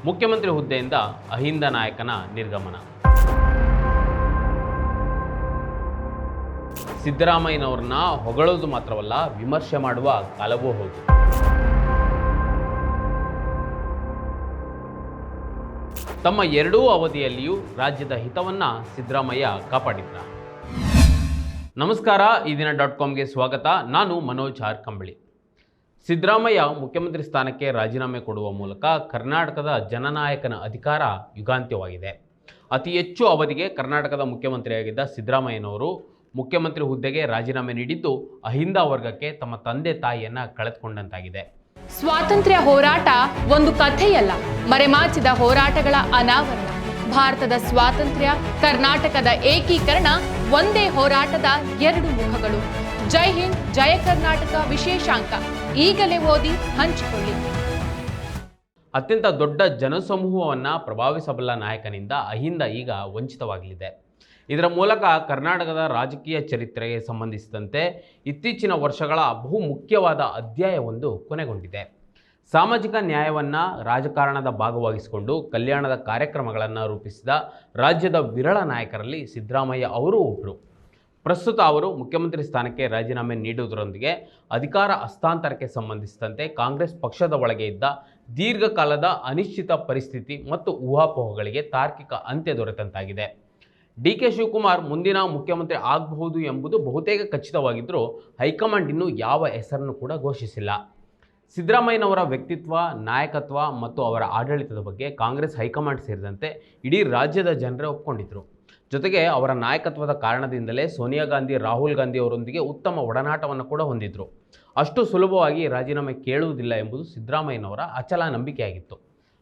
ಮುಖ್ಯಮಂತ್ರಿ ಹುದ್ದೆಯಿಂದ ಅಹಿಂದ ನಾಯಕನ ನಿರ್ಗಮನ. ಸಿದ್ದರಾಮಯ್ಯನವ್ರನ್ನ ಹೊಗಳೋದು ಮಾತ್ರವಲ್ಲ, ವಿಮರ್ಶೆ ಮಾಡುವ ಕಾಲವೂ ಹೌದು. ತಮ್ಮ ಎರಡೂ ಅವಧಿಯಲ್ಲಿಯೂ ರಾಜ್ಯದ ಹಿತವನ್ನ ಸಿದ್ದರಾಮಯ್ಯ ಕಾಪಾಡಿದ್ರ. ನಮಸ್ಕಾರ, ಈ ದಿನ .comಗೆ ಸ್ವಾಗತ. ನಾನು ಮನೋಜ್ ಆರ್ ಕಂಬಳಿ. ಸಿದ್ದರಾಮಯ್ಯ ಮುಖ್ಯಮಂತ್ರಿ ಸ್ಥಾನಕ್ಕೆ ರಾಜೀನಾಮೆ ಕೊಡುವ ಮೂಲಕ ಕರ್ನಾಟಕದ ಜನನಾಯಕನ ಅಧಿಕಾರ ಯುಗಾಂತ್ಯವಾಗಿದೆ. ಅತಿ ಹೆಚ್ಚು ಅವಧಿಗೆ ಕರ್ನಾಟಕದ ಮುಖ್ಯಮಂತ್ರಿಯಾಗಿದ್ದ ಸಿದ್ದರಾಮಯ್ಯನವರು ಮುಖ್ಯಮಂತ್ರಿ ಹುದ್ದೆಗೆ ರಾಜೀನಾಮೆ ನೀಡಿದ್ದು ಅಹಿಂದ ವರ್ಗಕ್ಕೆ ತಮ್ಮ ತಂದೆ ತಾಯಿಯನ್ನ ಕಳೆದುಕೊಂಡಂತಾಗಿದೆ. ಸ್ವಾತಂತ್ರ್ಯ ಹೋರಾಟ ಒಂದು ಕಥೆಯಲ್ಲ, ಮರೆಮಾಚಿದ ಹೋರಾಟಗಳ ಅನಾವರಣ. ಭಾರತದ ಸ್ವಾತಂತ್ರ್ಯ, ಕರ್ನಾಟಕದ ಏಕೀಕರಣ ಒಂದೇ ಹೋರಾಟದ ಎರಡು ಮುಖಗಳು. ಜೈ ಹಿಂದ್, ಜಯ ಕರ್ನಾಟಕ ವಿಶೇಷಾಂಕ ಈಗಲೇ ಓದಿ ಹಂಚಿಕೊಳ್ಳಿ. ಅತ್ಯಂತ ದೊಡ್ಡ ಜನಸಮೂಹವನ್ನು ಪ್ರಭಾವಿಸಬಲ್ಲ ನಾಯಕನಿಂದ ಅಹಿಂದ ಈಗ ವಂಚಿತವಾಗಲಿದೆ. ಇದರ ಮೂಲಕ ಕರ್ನಾಟಕದ ರಾಜಕೀಯ ಚರಿತ್ರೆಗೆ ಸಂಬಂಧಿಸಿದಂತೆ ಇತ್ತೀಚಿನ ವರ್ಷಗಳ ಬಹು ಮುಖ್ಯವಾದ ಅಧ್ಯಾಯವೊಂದು ಕೊನೆಗೊಂಡಿದೆ. ಸಾಮಾಜಿಕ ನ್ಯಾಯವನ್ನು ರಾಜಕಾರಣದ ಭಾಗವಾಗಿಸಿಕೊಂಡು ಕಲ್ಯಾಣದ ಕಾರ್ಯಕ್ರಮಗಳನ್ನು ರೂಪಿಸಿದ ರಾಜ್ಯದ ವಿರಳ ನಾಯಕರಲ್ಲಿ ಸಿದ್ದರಾಮಯ್ಯ ಅವರೂ ಒಬ್ಬರು. ಪ್ರಸ್ತುತ ಅವರು ಮುಖ್ಯಮಂತ್ರಿ ಸ್ಥಾನಕ್ಕೆ ರಾಜೀನಾಮೆ ನೀಡುವುದರೊಂದಿಗೆ ಅಧಿಕಾರ ಹಸ್ತಾಂತರಕ್ಕೆ ಸಂಬಂಧಿಸಿದಂತೆ ಕಾಂಗ್ರೆಸ್ ಪಕ್ಷದ ಒಳಗೆ ಇದ್ದ ದೀರ್ಘಕಾಲದ ಅನಿಶ್ಚಿತ ಪರಿಸ್ಥಿತಿ ಮತ್ತು ಊಹಾಪೋಹಗಳಿಗೆ ತಾರ್ಕಿಕ ಅಂತ್ಯ ದೊರೆತಂತಾಗಿದೆ. ಡಿ.ಕೆ. ಶಿವಕುಮಾರ್ ಮುಂದಿನ ಮುಖ್ಯಮಂತ್ರಿ ಆಗಬಹುದು ಎಂಬುದು ಬಹುತೇಕ ಖಚಿತವಾಗಿದ್ದರೂ ಹೈಕಮಾಂಡ್ ಇನ್ನೂ ಯಾವ ಹೆಸರನ್ನು ಕೂಡ ಘೋಷಿಸಿಲ್ಲ. ಸಿದ್ದರಾಮಯ್ಯನವರ ವ್ಯಕ್ತಿತ್ವ, ನಾಯಕತ್ವ ಮತ್ತು ಅವರ ಆಡಳಿತದ ಬಗ್ಗೆ ಕಾಂಗ್ರೆಸ್ ಹೈಕಮಾಂಡ್ ಸೇರಿದಂತೆ ಇಡೀ ರಾಜ್ಯದ ಜನರೇ ಒಪ್ಕೊಂಡಿದ್ರು. ಜೊತೆಗೆ ಅವರ ನಾಯಕತ್ವದ ಕಾರಣದಿಂದಲೇ ಸೋನಿಯಾ ಗಾಂಧಿ, ರಾಹುಲ್ ಗಾಂಧಿ ಅವರೊಂದಿಗೆ ಉತ್ತಮ ಒಡನಾಟವನ್ನು ಕೂಡ ಹೊಂದಿದ್ರು. ಅಷ್ಟು ಸುಲಭವಾಗಿ ರಾಜೀನಾಮೆ ಕೇಳುವುದಿಲ್ಲ ಎಂಬುದು ಸಿದ್ದರಾಮಯ್ಯನವರ ಅಚಲ ನಂಬಿಕೆಯಾಗಿತ್ತು.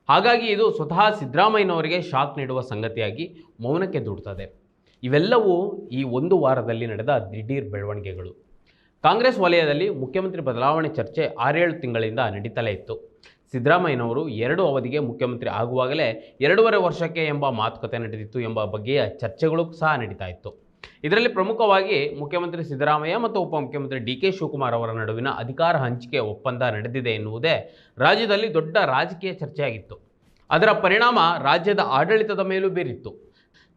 ಹಾಗಾಗಿ ಇದು ಸ್ವತಃ ಸಿದ್ದರಾಮಯ್ಯನವರಿಗೆ ಶಾಕ್ ನೀಡುವ ಸಂಗತಿಯಾಗಿ ಮೌನಕ್ಕೆ ದೂಡುತ್ತದೆ. ಇವೆಲ್ಲವೂ ಈ ಒಂದು ವಾರದಲ್ಲಿ ನಡೆದ ದಿಢೀರ್ ಬೆಳವಣಿಗೆಗಳು. ಕಾಂಗ್ರೆಸ್ ವಲಯದಲ್ಲಿ ಮುಖ್ಯಮಂತ್ರಿ ಬದಲಾವಣೆ ಚರ್ಚೆ 6-7 ತಿಂಗಳಿಂದ ನಡೀತಲೇ ಇತ್ತು. ಸಿದ್ದರಾಮಯ್ಯನವರು 2 ಅವಧಿಗೆ ಮುಖ್ಯಮಂತ್ರಿ ಆಗುವಾಗಲೇ 2.5 ವರ್ಷಕ್ಕೆ ಎಂಬ ಮಾತುಕತೆ ನಡೆದಿತ್ತು ಎಂಬ ಬಗ್ಗೆಯ ಚರ್ಚೆಗಳು ಸಹ ನಡೀತಾ ಇತ್ತು. ಇದರಲ್ಲಿ ಪ್ರಮುಖವಾಗಿ ಮುಖ್ಯಮಂತ್ರಿ ಸಿದ್ದರಾಮಯ್ಯ ಮತ್ತು ಉಪಮುಖ್ಯಮಂತ್ರಿ ಡಿ.ಕೆ. ಶಿವಕುಮಾರ್ ಅವರ ನಡುವಿನ ಅಧಿಕಾರ ಹಂಚಿಕೆ ಒಪ್ಪಂದ ನಡೆದಿದೆ ಎನ್ನುವುದೇ ರಾಜ್ಯದಲ್ಲಿ ದೊಡ್ಡ ರಾಜಕೀಯ ಚರ್ಚೆಯಾಗಿತ್ತು. ಅದರ ಪರಿಣಾಮ ರಾಜ್ಯದ ಆಡಳಿತದ ಮೇಲೂ ಬೀರಿತ್ತು.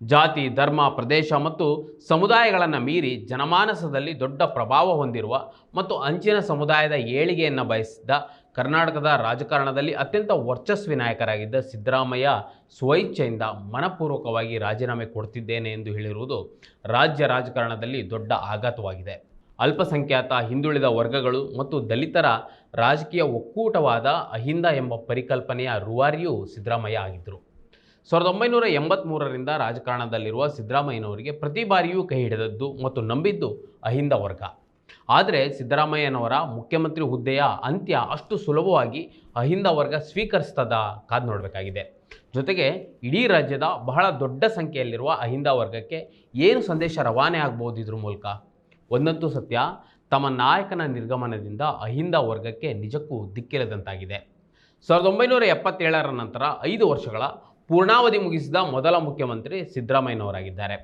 ಜಾತಿ, ಧರ್ಮ, ಪ್ರದೇಶ ಮತ್ತು ಸಮುದಾಯಗಳನ್ನು ಮೀರಿ ಜನಮಾನಸದಲ್ಲಿ ದೊಡ್ಡ ಪ್ರಭಾವ ಹೊಂದಿರುವ ಮತ್ತು ಅಂಚಿನ ಸಮುದಾಯದ ಏಳಿಗೆಯನ್ನು ಬಯಸಿದ್ದ ಕರ್ನಾಟಕದ ರಾಜಕಾರಣದಲ್ಲಿ ಅತ್ಯಂತ ವರ್ಚಸ್ವಿ ನಾಯಕರಾಗಿದ್ದ ಸಿದ್ದರಾಮಯ್ಯ ಸ್ವಇಚ್ಛೆಯಿಂದ ಮನಪೂರ್ವಕವಾಗಿ ರಾಜೀನಾಮೆ ಕೊಡ್ತಿದ್ದೇನೆ ಎಂದು ಹೇಳಿರುವುದು ರಾಜ್ಯ ರಾಜಕಾರಣದಲ್ಲಿ ದೊಡ್ಡ ಆಘಾತವಾಗಿದೆ. ಅಲ್ಪಸಂಖ್ಯಾತ, ಹಿಂದುಳಿದ ವರ್ಗಗಳು ಮತ್ತು ದಲಿತರ ರಾಜಕೀಯ ಒಕ್ಕೂಟವಾದ ಅಹಿಂದ ಎಂಬ ಪರಿಕಲ್ಪನೆಯ ರೂವಾರಿಯೂ ಸಿದ್ದರಾಮಯ್ಯ ಆಗಿದ್ದರು. 1983ರಿಂದ ರಾಜಕಾರಣದಲ್ಲಿರುವ ಸಿದ್ದರಾಮಯ್ಯನವರಿಗೆ ಪ್ರತಿ ಬಾರಿಯೂ ಕೈ ಹಿಡಿದದ್ದು ಮತ್ತು ನಂಬಿದ್ದು ಅಹಿಂದ ವರ್ಗ. ಆದರೆ ಸಿದ್ದರಾಮಯ್ಯನವರ ಮುಖ್ಯಮಂತ್ರಿ ಹುದ್ದೆಯ ಅಂತ್ಯ ಅಷ್ಟು ಸುಲಭವಾಗಿ ಅಹಿಂದ ವರ್ಗ ಸ್ವೀಕರಿಸ್ತದ ಕಾದು ನೋಡಬೇಕಾಗಿದೆ. ಜೊತೆಗೆ ಇಡೀ ರಾಜ್ಯದ ಬಹಳ ದೊಡ್ಡ ಸಂಖ್ಯೆಯಲ್ಲಿರುವ ಅಹಿಂದ ವರ್ಗಕ್ಕೆ ಏನು ಸಂದೇಶ ರವಾನೆ ಆಗ್ಬೋದು ಇದ್ರ ಮೂಲಕ? ಒಂದಂತೂ ಸತ್ಯ, ತಮ್ಮ ನಾಯಕನ ನಿರ್ಗಮನದಿಂದ ಅಹಿಂದ ವರ್ಗಕ್ಕೆ ನಿಜಕ್ಕೂ ದಿಕ್ಕಿಲ್ಲದಂತಾಗಿದೆ. 1977ರ ನಂತರ 5 ವರ್ಷಗಳ ಪೂರ್ಣಾವಧಿ ಮುಗಿಸಿದ ಮೊದಲ ಮುಖ್ಯಮಂತ್ರಿ ಸಿದ್ದರಾಮಯ್ಯನವರಾಗಿದ್ದಾರೆ.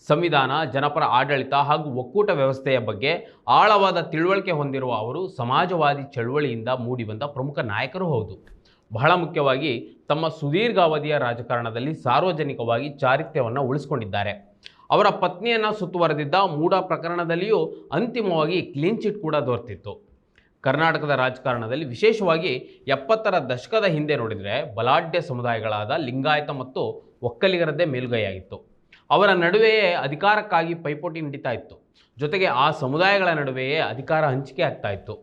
ಸಂವಿಧಾನ, ಜನಪರ ಆಡಳಿತ ಹಾಗೂ ಒಕ್ಕೂಟ ವ್ಯವಸ್ಥೆಯ ಬಗ್ಗೆ ಆಳವಾದ ತಿಳುವಳಿಕೆ ಹೊಂದಿರುವ ಅವರು ಸಮಾಜವಾದಿ ಚಳುವಳಿಯಿಂದ ಮೂಡಿಬಂದ ಪ್ರಮುಖ ನಾಯಕರೂ ಹೌದು. ಬಹಳ ಮುಖ್ಯವಾಗಿ ತಮ್ಮ ಸುದೀರ್ಘಾವಧಿಯ ರಾಜಕಾರಣದಲ್ಲಿ ಸಾರ್ವಜನಿಕವಾಗಿ ಚಾರಿತ್ರ್ಯವನ್ನು ಉಳಿಸಿಕೊಂಡಿದ್ದಾರೆ. ಅವರ ಪತ್ನಿಯನ್ನು ಸುತ್ತುವರೆದಿದ್ದ ಮೂಡ ಪ್ರಕರಣದಲ್ಲಿಯೂ ಅಂತಿಮವಾಗಿ ಕ್ಲೀನ್ ಚಿಟ್ ಕೂಡ ದೊರೆತಿತ್ತು. ಕರ್ನಾಟಕದ ರಾಜಕಾರಣದಲ್ಲಿ ವಿಶೇಷವಾಗಿ 70ರ ದಶಕದ ಹಿಂದೆ ನೋಡಿದರೆ ಬಲಾಢ್ಯ ಸಮುದಾಯಗಳಾದ ಲಿಂಗಾಯತ ಮತ್ತು ಒಕ್ಕಲಿಗರದ್ದೇ ಮೇಲುಗೈಯಾಗಿತ್ತು. ಅವರ ನಡುವೆಯೇ ಅಧಿಕಾರಕ್ಕಾಗಿ ಪೈಪೋಟಿ ನಡೀತಾ ಇತ್ತು. ಜೊತೆಗೆ ಆ ಸಮುದಾಯಗಳ ನಡುವೆಯೇ ಅಧಿಕಾರ ಹಂಚಿಕೆ ಆಗ್ತಾ ಇತ್ತು.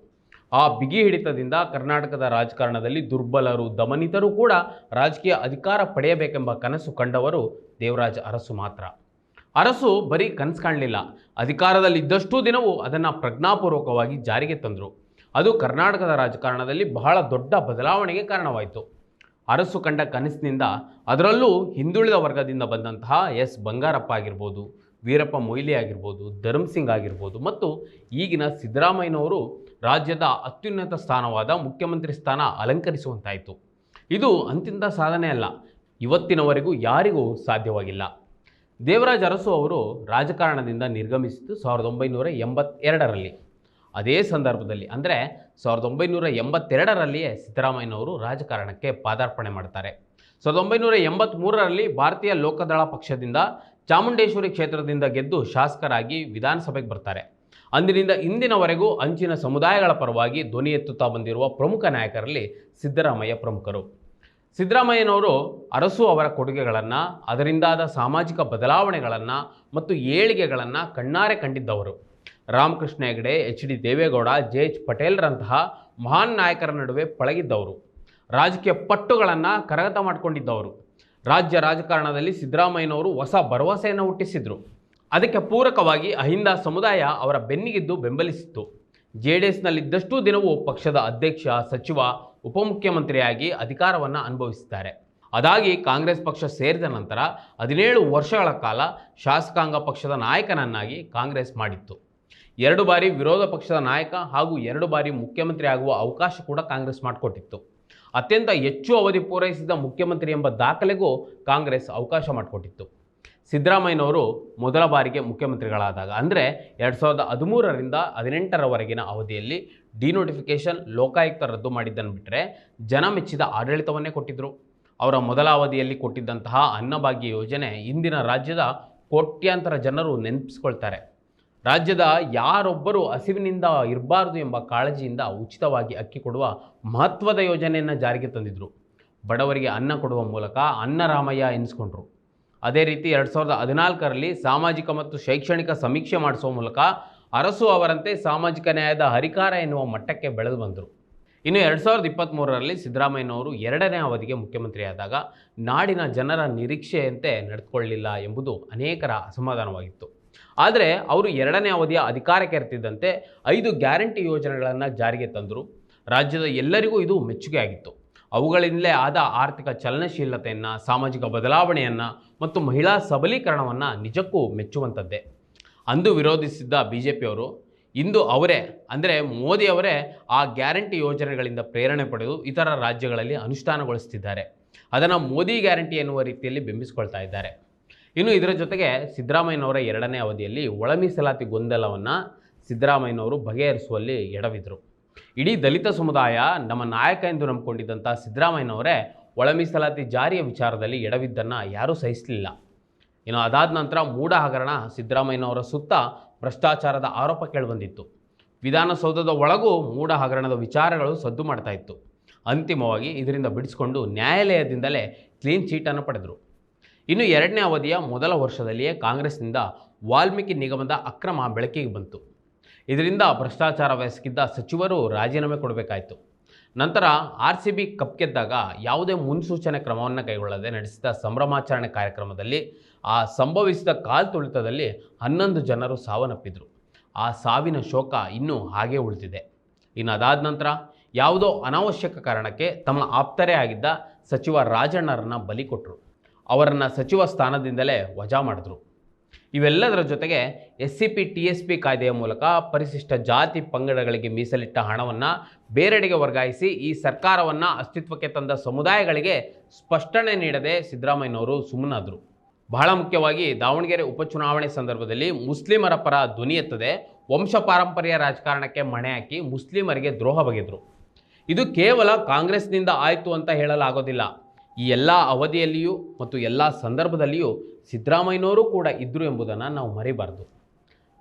ಆ ಬಿಗಿ ಹಿಡಿತದಿಂದ ಕರ್ನಾಟಕದ ರಾಜಕಾರಣದಲ್ಲಿ ದುರ್ಬಲರು, ದಮನಿತರು ಕೂಡ ರಾಜಕೀಯ ಅಧಿಕಾರ ಪಡೆಯಬೇಕೆಂಬ ಕನಸು ಕಂಡವರು ದೇವರಾಜ ಅರಸು ಮಾತ್ರ. ಅರಸು ಬರೀ ಕನಸು ಕಾಣಲಿಲ್ಲ, ಅಧಿಕಾರದಲ್ಲಿದ್ದಷ್ಟು ದಿನವೂ ಅದನ್ನು ಪ್ರಜ್ಞಾಪೂರ್ವಕವಾಗಿ ಜಾರಿಗೆ ತಂದರು. ಅದು ಕರ್ನಾಟಕದ ರಾಜಕಾರಣದಲ್ಲಿ ಬಹಳ ದೊಡ್ಡ ಬದಲಾವಣೆಗೆ ಕಾರಣವಾಯಿತು. ಅರಸು ಕಂಡ ಕನಸಿನಿಂದ, ಅದರಲ್ಲೂ ಹಿಂದುಳಿದ ವರ್ಗದಿಂದ ಬಂದಂತಹ ಎಸ್ ಬಂಗಾರಪ್ಪ ಆಗಿರ್ಬೋದು, ವೀರಪ್ಪ ಮೊಯ್ಲಿ ಆಗಿರ್ಬೋದು, ಧರ್ಮಸಿಂಗ್ ಆಗಿರ್ಬೋದು ಮತ್ತು ಈಗಿನ ಸಿದ್ದರಾಮಯ್ಯನವರು ರಾಜ್ಯದ ಅತ್ಯುನ್ನತ ಸ್ಥಾನವಾದ ಮುಖ್ಯಮಂತ್ರಿ ಸ್ಥಾನ ಅಲಂಕರಿಸುವಂತಾಯಿತು. ಇದು ಅಂತಿಂತ ಸಾಧನೆ ಅಲ್ಲ, ಇವತ್ತಿನವರೆಗೂ ಯಾರಿಗೂ ಸಾಧ್ಯವಾಗಿಲ್ಲ. ದೇವರಾಜ ಅರಸು ಅವರು ರಾಜಕಾರಣದಿಂದ ನಿರ್ಗಮಿಸಿದ್ದು 1982ರಲ್ಲಿ. ಅದೇ ಸಂದರ್ಭದಲ್ಲಿ ಅಂದರೆ 1982ರಲ್ಲಿಯೇ ಸಿದ್ದರಾಮಯ್ಯನವರು ರಾಜಕಾರಣಕ್ಕೆ ಪಾದಾರ್ಪಣೆ ಮಾಡ್ತಾರೆ. 1983ರಲ್ಲಿ ಭಾರತೀಯ ಲೋಕದಳ ಪಕ್ಷದಿಂದ ಚಾಮುಂಡೇಶ್ವರಿ ಕ್ಷೇತ್ರದಿಂದ ಗೆದ್ದು ಶಾಸಕರಾಗಿ ವಿಧಾನಸಭೆಗೆ ಬರ್ತಾರೆ. ಅಂದಿನಿಂದ ಇಂದಿನವರೆಗೂ ಅಂಚಿನ ಸಮುದಾಯಗಳ ಪರವಾಗಿ ಧ್ವನಿ ಎತ್ತುತ್ತಾ ಬಂದಿರುವ ಪ್ರಮುಖ ನಾಯಕರಲ್ಲಿ ಸಿದ್ದರಾಮಯ್ಯ ಪ್ರಮುಖರು. ಸಿದ್ದರಾಮಯ್ಯನವರು ಅರಸು ಅವರ ಕೊಡುಗೆಗಳನ್ನು, ಅದರಿಂದಾದ ಸಾಮಾಜಿಕ ಬದಲಾವಣೆಗಳನ್ನು ಮತ್ತು ಏಳಿಗೆಗಳನ್ನು ಕಣ್ಣಾರೆ ಕಂಡಿದ್ದವರು. Ramakrishna Hegde, H D Devegowda, J H. ಪಟೇಲ್ರಂತಹ ಮಹಾನ್ ನಾಯಕರ ನಡುವೆ ಪಳಗಿದ್ದವರು. ರಾಜಕೀಯ ಪಟ್ಟುಗಳನ್ನು ಕರಗತ ಮಾಡಿಕೊಂಡಿದ್ದವರು. ರಾಜ್ಯ ರಾಜಕಾರಣದಲ್ಲಿ ಸಿದ್ದರಾಮಯ್ಯನವರು ಹೊಸ ಭರವಸೆಯನ್ನು ಹುಟ್ಟಿಸಿದರು. ಅದಕ್ಕೆ ಪೂರಕವಾಗಿ ಅಹಿಂದ ಸಮುದಾಯ ಅವರ ಬೆನ್ನಿಗಿದ್ದು ಬೆಂಬಲಿಸಿತ್ತು. JDSನಲ್ಲಿದ್ದಷ್ಟು ದಿನವೂ ಪಕ್ಷದ ಅಧ್ಯಕ್ಷ, ಸಚಿವ, ಉಪಮುಖ್ಯಮಂತ್ರಿಯಾಗಿ ಅಧಿಕಾರವನ್ನು ಅನುಭವಿಸಿದ್ದಾರೆ. ಅದಾಗಿ ಕಾಂಗ್ರೆಸ್ ಪಕ್ಷ ಸೇರಿದ ನಂತರ 17 ವರ್ಷಗಳ ಕಾಲ ಶಾಸಕಾಂಗ ಪಕ್ಷದ ನಾಯಕನನ್ನಾಗಿ ಕಾಂಗ್ರೆಸ್ ಮಾಡಿತ್ತು. 2 ಬಾರಿ ವಿರೋಧ ಪಕ್ಷದ ನಾಯಕ ಹಾಗೂ 2 ಬಾರಿ ಮುಖ್ಯಮಂತ್ರಿ ಆಗುವ ಅವಕಾಶ ಕೂಡ ಕಾಂಗ್ರೆಸ್ ಮಾಡಿಕೊಟ್ಟಿತ್ತು. ಅತ್ಯಂತ ಹೆಚ್ಚು ಅವಧಿ ಪೂರೈಸಿದ ಮುಖ್ಯಮಂತ್ರಿ ಎಂಬ ದಾಖಲೆಗೂ ಕಾಂಗ್ರೆಸ್ ಅವಕಾಶ ಮಾಡಿಕೊಟ್ಟಿತ್ತು. ಸಿದ್ದರಾಮಯ್ಯನವರು ಮೊದಲ ಬಾರಿಗೆ ಮುಖ್ಯಮಂತ್ರಿಗಳಾದಾಗ ಅಂದರೆ 2013ರಿಂದ 2018ರವರೆಗಿನ ಅವಧಿಯಲ್ಲಿ ಡಿನೋಟಿಫಿಕೇಷನ್, ಲೋಕಾಯುಕ್ತ ರದ್ದು ಮಾಡಿದ್ದನ್ನು ಬಿಟ್ಟರೆ ಜನ ಮೆಚ್ಚಿದ ಆಡಳಿತವನ್ನೇ ಕೊಟ್ಟಿದ್ದರು. ಅವರ ಮೊದಲ ಅವಧಿಯಲ್ಲಿ ಕೊಟ್ಟಿದ್ದಂತಹ ಅನ್ನಭಾಗ್ಯ ಯೋಜನೆ ಇಂದಿನ ರಾಜ್ಯದ ಕೋಟ್ಯಾಂತರ ಜನರು ನೆನಪಿಸ್ಕೊಳ್ತಾರೆ. ರಾಜ್ಯದ ಯಾರೊಬ್ಬರು ಹಸಿವಿನಿಂದ ಇರಬಾರದು ಎಂಬ ಕಾಳಜಿಯಿಂದ ಉಚಿತವಾಗಿ ಅಕ್ಕಿ ಕೊಡುವ ಮಹತ್ವದ ಯೋಜನೆಯನ್ನು ಜಾರಿಗೆ ತಂದಿದ್ದರು. ಬಡವರಿಗೆ ಅನ್ನ ಕೊಡುವ ಮೂಲಕ ಅನ್ನರಾಮಯ್ಯ ಎನಿಸ್ಕೊಂಡ್ರು. ಅದೇ ರೀತಿ 2014ರಲ್ಲಿ ಸಾಮಾಜಿಕ ಮತ್ತು ಶೈಕ್ಷಣಿಕ ಸಮೀಕ್ಷೆ ಮಾಡಿಸುವ ಮೂಲಕ ಅರಸು ಅವರಂತೆ ಸಾಮಾಜಿಕ ನ್ಯಾಯದ ಹರಿಕಾರ ಎನ್ನುವ ಮಟ್ಟಕ್ಕೆ ಬೆಳೆದು ಬಂದರು. ಇನ್ನು 2023ರಲ್ಲಿ ಸಿದ್ದರಾಮಯ್ಯನವರು 2ನೇ ಅವಧಿಗೆ ಮುಖ್ಯಮಂತ್ರಿಯಾದಾಗ ನಾಡಿನ ಜನರ ನಿರೀಕ್ಷೆಯಂತೆ ನಡೆದುಕೊಳ್ಳಲಿಲ್ಲ ಎಂಬುದು ಅನೇಕರ ಅಸಮಾಧಾನವಾಗಿತ್ತು. ಆದರೆ ಅವರು 2ನೇ ಅವಧಿಯ ಅಧಿಕಾರಕ್ಕೆ ಏರ್ತಿದ್ದಂತೆ 5 ಗ್ಯಾರಂಟಿ ಯೋಜನೆಗಳನ್ನು ಜಾರಿಗೆ ತಂದರು. ರಾಜ್ಯದ ಎಲ್ಲರಿಗೂ ಇದು ಮೆಚ್ಚುಗೆ ಆಗಿತ್ತು. ಅವುಗಳಿಂದಲೇ ಆದ ಆರ್ಥಿಕ ಚಲನಶೀಲತೆಯನ್ನು, ಸಾಮಾಜಿಕ ಬದಲಾವಣೆಯನ್ನು ಮತ್ತು ಮಹಿಳಾ ಸಬಲೀಕರಣವನ್ನು ನಿಜಕ್ಕೂ ಮೆಚ್ಚುವಂಥದ್ದೇ. ಅಂದು ವಿರೋಧಿಸಿದ್ದ BJPಯವರು ಇಂದು ಅವರೇ ಅಂದರೆ ಮೋದಿಯವರೇ ಆ ಗ್ಯಾರಂಟಿ ಯೋಜನೆಗಳಿಂದ ಪ್ರೇರಣೆ ಪಡೆದು ಇತರ ರಾಜ್ಯಗಳಲ್ಲಿ ಅನುಷ್ಠಾನಗೊಳಿಸುತ್ತಿದ್ದಾರೆ. ಅದನ್ನು ಮೋದಿ ಗ್ಯಾರಂಟಿ ಎನ್ನುವ ರೀತಿಯಲ್ಲಿ ಬಿಂಬಿಸಿಕೊಳ್ತಾ ಇದ್ದಾರೆ. ಇನ್ನು ಇದರ ಜೊತೆಗೆ ಸಿದ್ದರಾಮಯ್ಯನವರ 2ನೇ ಅವಧಿಯಲ್ಲಿ ಒಳ ಮೀಸಲಾತಿ ಗೊಂದಲವನ್ನು ಸಿದ್ದರಾಮಯ್ಯನವರು ಬಗೆಹರಿಸುವಲ್ಲಿ ಎಡವಿದರು. ಇಡೀ ದಲಿತ ಸಮುದಾಯ ನಮ್ಮ ನಾಯಕ ಎಂದು ನಂಬಿಕೊಂಡಿದ್ದಂಥ ಸಿದ್ದರಾಮಯ್ಯನವರೇ ಒಳ ಮೀಸಲಾತಿ ಜಾರಿಯ ವಿಚಾರದಲ್ಲಿ ಎಡವಿದ್ದನ್ನು ಯಾರೂ ಸಹಿಸಲಿಲ್ಲ. ಇನ್ನು ಅದಾದ ನಂತರ ಮೂಢ ಹಗರಣ, ಸಿದ್ದರಾಮಯ್ಯನವರ ಸುತ್ತ ಭ್ರಷ್ಟಾಚಾರದ ಆರೋಪ ಕೇಳಿಬಂದಿತ್ತು. ವಿಧಾನಸೌಧದ ಒಳಗೂ ಮೂಢ ಹಗರಣದ ವಿಚಾರಗಳು ಸದ್ದು ಮಾಡ್ತಾ ಇತ್ತು. ಅಂತಿಮವಾಗಿ ಇದರಿಂದ ಬಿಡಿಸಿಕೊಂಡು ನ್ಯಾಯಾಲಯದಿಂದಲೇ ಕ್ಲೀನ್ ಚೀಟನ್ನು ಪಡೆದರು. ಇನ್ನು 2ನೇ ಅವಧಿಯ ಮೊದಲ ವರ್ಷದಲ್ಲಿಯೇ ಕಾಂಗ್ರೆಸ್ನಿಂದ ವಾಲ್ಮೀಕಿ ನಿಗಮದ ಅಕ್ರಮ ಬೆಳಕಿಗೆ ಬಂತು. ಇದರಿಂದ ಭ್ರಷ್ಟಾಚಾರವೆಸಗಿದ್ದ ಸಚಿವರು ರಾಜೀನಾಮೆ ಕೊಡಬೇಕಾಯಿತು. ನಂತರ RCB ಕಪ್ ಗೆದ್ದಾಗ ಯಾವುದೇ ಮುನ್ಸೂಚನೆ ಕ್ರಮವನ್ನು ಕೈಗೊಳ್ಳದೆ ನಡೆಸಿದ ಸಂಭ್ರಮಾಚರಣೆ ಕಾರ್ಯಕ್ರಮದಲ್ಲಿ ಆ ಸಂಭವಿಸಿದ ಕಾಲ್ತುಳಿತದಲ್ಲಿ 11 ಜನರು ಸಾವನ್ನಪ್ಪಿದರು. ಆ ಸಾವಿನ ಶೋಕ ಇನ್ನೂ ಹಾಗೇ ಉಳಿದಿದೆ. ಇನ್ನು ಅದಾದ ನಂತರ ಯಾವುದೋ ಅನಾವಶ್ಯಕ ಕಾರಣಕ್ಕೆ ತಮ್ಮ ಆಪ್ತರೇ ಆಗಿದ್ದ ಸಚಿವ ರಾಜಣ್ಣರನ್ನು ಬಲಿ ಕೊಟ್ಟರು. ಅವರನ್ನು ಸಚಿವ ಸ್ಥಾನದಿಂದಲೇ ವಜಾ ಮಾಡಿದ್ರು. ಇವೆಲ್ಲದರ ಜೊತೆಗೆ SCP TSP ಕಾಯ್ದೆಯ ಮೂಲಕ ಪರಿಶಿಷ್ಟ ಜಾತಿ ಪಂಗಡಗಳಿಗೆ ಮೀಸಲಿಟ್ಟ ಹಣವನ್ನು ಬೇರೆಡೆಗೆ ವರ್ಗಾಯಿಸಿ ಈ ಸರ್ಕಾರವನ್ನು ಅಸ್ತಿತ್ವಕ್ಕೆ ತಂದ ಸಮುದಾಯಗಳಿಗೆ ಸ್ಪಷ್ಟನೆ ನೀಡದೆ ಸಿದ್ದರಾಮಯ್ಯನವರು ಸುಮ್ಮನಾದರು. ಬಹಳ ಮುಖ್ಯವಾಗಿ ದಾವಣಗೆರೆ ಉಪಚುನಾವಣೆ ಸಂದರ್ಭದಲ್ಲಿ ಮುಸ್ಲಿಮರ ಪರ ಧ್ವನಿ ಎತ್ತದೆ ವಂಶ ಪಾರಂಪರ್ಯ ರಾಜಕಾರಣಕ್ಕೆ ಮಣೆ ಹಾಕಿ ಮುಸ್ಲಿಮರಿಗೆ ದ್ರೋಹ ಬಗೆದರು. ಇದು ಕೇವಲ ಕಾಂಗ್ರೆಸ್ನಿಂದ ಆಯಿತು ಅಂತ ಹೇಳಲಾಗೋದಿಲ್ಲ. ಈ ಎಲ್ಲ ಅವಧಿಯಲ್ಲಿಯೂ ಮತ್ತು ಎಲ್ಲ ಸಂದರ್ಭದಲ್ಲಿಯೂ ಸಿದ್ದರಾಮಯ್ಯನವರು ಕೂಡ ಇದ್ದರು ಎಂಬುದನ್ನು ನಾವು ಮರಿಬಾರದು.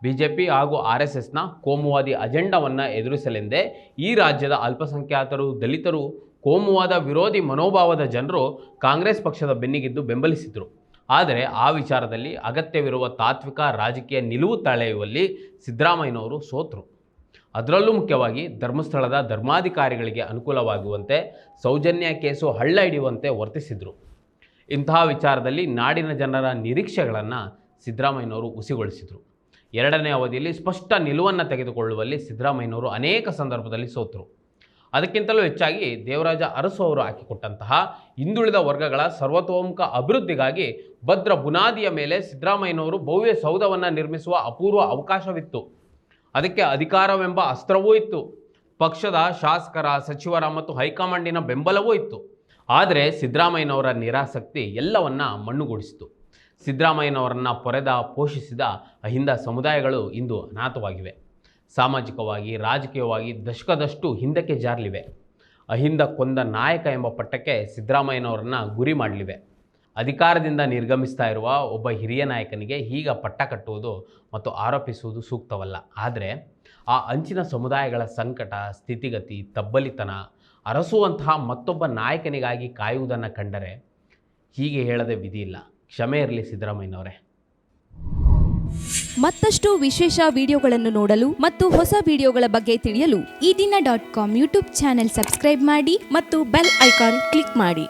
BJP ಹಾಗೂ RSSನ ಕೋಮುವಾದಿ ಅಜೆಂಡಾವನ್ನು ಎದುರಿಸಲೆಂದೇ ಈ ರಾಜ್ಯದ ಅಲ್ಪಸಂಖ್ಯಾತರು, ದಲಿತರು, ಕೋಮುವಾದ ವಿರೋಧಿ ಮನೋಭಾವದ ಜನರು ಕಾಂಗ್ರೆಸ್ ಪಕ್ಷದ ಬೆನ್ನಿಗಿದ್ದು ಬೆಂಬಲಿಸಿದರು. ಆದರೆ ಆ ವಿಚಾರದಲ್ಲಿ ಅಗತ್ಯವಿರುವ ತಾತ್ವಿಕ ರಾಜಕೀಯ ನಿಲುವು ತಳೆಯುವಲ್ಲಿ ಸಿದ್ದರಾಮಯ್ಯನವರು ಸೋತರು. ಅದರಲ್ಲೂ ಮುಖ್ಯವಾಗಿ ಧರ್ಮಸ್ಥಳದ ಧರ್ಮಾಧಿಕಾರಿಗಳಿಗೆ ಅನುಕೂಲವಾಗುವಂತೆ ಸೌಜನ್ಯ ಕೇಸು ಹಳ್ಳ ಹಿಡಿಯುವಂತೆ ವರ್ತಿಸಿದರು. ಇಂತಹ ವಿಚಾರದಲ್ಲಿ ನಾಡಿನ ಜನರ ನಿರೀಕ್ಷೆಗಳನ್ನು ಸಿದ್ದರಾಮಯ್ಯನವರು ಹುಸಿಗೊಳಿಸಿದರು. 2ನೇ ಅವಧಿಯಲ್ಲಿ ಸ್ಪಷ್ಟ ನಿಲುವನ್ನು ತೆಗೆದುಕೊಳ್ಳುವಲ್ಲಿ ಸಿದ್ದರಾಮಯ್ಯನವರು ಅನೇಕ ಸಂದರ್ಭದಲ್ಲಿ ಸೋತರು. ಅದಕ್ಕಿಂತಲೂ ಹೆಚ್ಚಾಗಿ ದೇವರಾಜ ಅರಸು ಅವರು ಹಾಕಿಕೊಟ್ಟಂತಹ ಹಿಂದುಳಿದ ವರ್ಗಗಳ ಸರ್ವತೋಮುಖ ಅಭಿವೃದ್ಧಿಗಾಗಿ ಭದ್ರ ಬುನಾದಿಯ ಮೇಲೆ ಸಿದ್ದರಾಮಯ್ಯನವರು ಭವ್ಯ ಸೌಧವನ್ನು ನಿರ್ಮಿಸುವ ಅಪೂರ್ವ ಅವಕಾಶವಿತ್ತು. ಅದಕ್ಕೆ ಅಧಿಕಾರವೆಂಬ ಅಸ್ತ್ರವೂ ಇತ್ತು. ಪಕ್ಷದ ಶಾಸಕರ, ಸಚಿವರ ಮತ್ತು ಹೈಕಮಾಂಡಿನ ಬೆಂಬಲವೂ ಇತ್ತು. ಆದರೆ ಸಿದ್ದರಾಮಯ್ಯನವರ ನಿರಾಸಕ್ತಿ ಎಲ್ಲವನ್ನ ಮಣ್ಣುಗೂಡಿಸಿತು. ಸಿದ್ದರಾಮಯ್ಯನವರನ್ನು ಪೊರೆದ ಪೋಷಿಸಿದ ಅಹಿಂದ ಸಮುದಾಯಗಳು ಇಂದು ಅನಾಥವಾಗಿವೆ. ಸಾಮಾಜಿಕವಾಗಿ, ರಾಜಕೀಯವಾಗಿ ದಶಕದಷ್ಟು ಹಿಂದಕ್ಕೆ ಜಾರಲಿವೆ. ಅಹಿಂದ ಕೊಂದ ನಾಯಕ ಎಂಬ ಪಟ್ಟಕ್ಕೆ ಸಿದ್ದರಾಮಯ್ಯನವರನ್ನು ಗುರಿ ಮಾಡಲಿವೆ. ಅಧಿಕಾರದಿಂದ ನಿರ್ಗಮಿಸ್ತಾ ಇರುವ ಒಬ್ಬ ಹಿರಿಯ ನಾಯಕನಿಗೆ ಈಗ ಪಟ್ಟ ಕಟ್ಟುವುದು ಮತ್ತು ಆರೋಪಿಸುವುದು ಸೂಕ್ತವಲ್ಲ. ಆದರೆ ಆ ಅಂಚಿನ ಸಮುದಾಯಗಳ ಸಂಕಟ, ಸ್ಥಿತಿಗತಿ, ತಬ್ಬಲಿತನ ಅರಸುವಂತಹ ಮತ್ತೊಬ್ಬ ನಾಯಕನಿಗಾಗಿ ಕಾಯುವುದನ್ನು ಕಂಡರೆ ಹೀಗೆ ಹೇಳದೆ ವಿಧಿಯಿಲ್ಲ. ಕ್ಷಮೆ ಇರಲಿ ಸಿದ್ದರಾಮಯ್ಯನವರೇ. ಮತ್ತಷ್ಟು ವಿಶೇಷ ವಿಡಿಯೋಗಳನ್ನು ನೋಡಲು ಮತ್ತು ಹೊಸ ವಿಡಿಯೋಗಳ ಬಗ್ಗೆ ತಿಳಿಯಲು ಈ ದಿನ .com ಯೂಟ್ಯೂಬ್ ಚಾನೆಲ್ ಸಬ್ಸ್ಕ್ರೈಬ್ ಮಾಡಿ ಮತ್ತು ಬೆಲ್ ಐಕಾನ್ ಕ್ಲಿಕ್ ಮಾಡಿ.